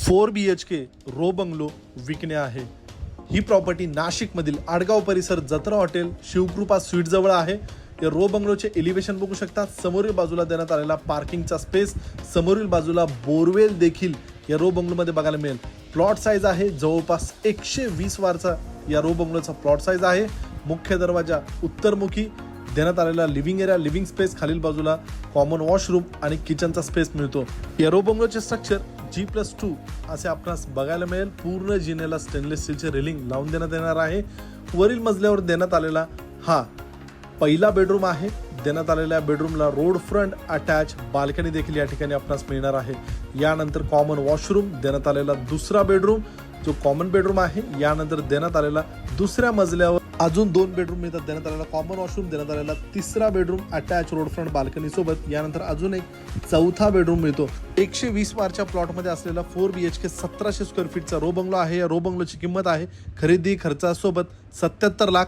4 BHK row bungalow विकणे आहे। ही property नाशिकमधील आडगाव परिसर जत्रा हॉटेल शिवकृपा स्वीट जवळ आहे। या रो बंगलोचे एलिव्हेशन बघू शकता। समोरील बाजूला देण्यात आलेला पार्किंगचा स्पेस, समोरील बाजूला बोरवेल देखील या रो बंगलोमध्ये बघायला मिळेल। प्लॉट साईज आहे जवळपास 120 वारचा या रो बंगलोचा प्लॉट साईज आहे। मुख्य दरवाजा उत्तरमुखी देण्यात आलेला लिव्हिंग एरिया, लिव्हिंग स्पेस, खालील बाजूला कॉमन वॉशरूम आणि किचनचा स्पेस मिळतो। या रो बंगलोचे स्ट्रक्चर G+2 असे आपणास बघायला मिळेल। पूर्ण जिनेला स्टेनलेस स्टीलचे रेलिंग लावून देण्यात येणार आहे। वरील मजल्यावर देण्यात आलेला हा पहिला बेडरूम आहे। देण्यात आलेल्या बेडरूमला रोड फ्रंट अटॅच बाल्कनी देखील या ठिकाणी आपणास मिळणार आहे। यानंतर कॉमन वॉशरूम देण्यात आलेला दुसरा बेडरूम जो कॉमन बेडरूम आहे। यानंतर देण्यात आलेला दुसऱ्या मजल्यावर अजून 2 बेडरूम मिळतात। देण्यात आलेला कॉमन वॉशरूम, देण्यात आलेला तिसरा bedroom attach road front balcony सोबत। यानंतर अजून एक चौथा बेडरूम मिळतो। 120 वारच्या प्लॉटमध्ये असलेला 4 BHK 1700 स्क्वेअर फीटचा रो बंगलो आहे। या रो बंगलोची किंमत आहे खरेदी खर्चासोबत 77 लाख।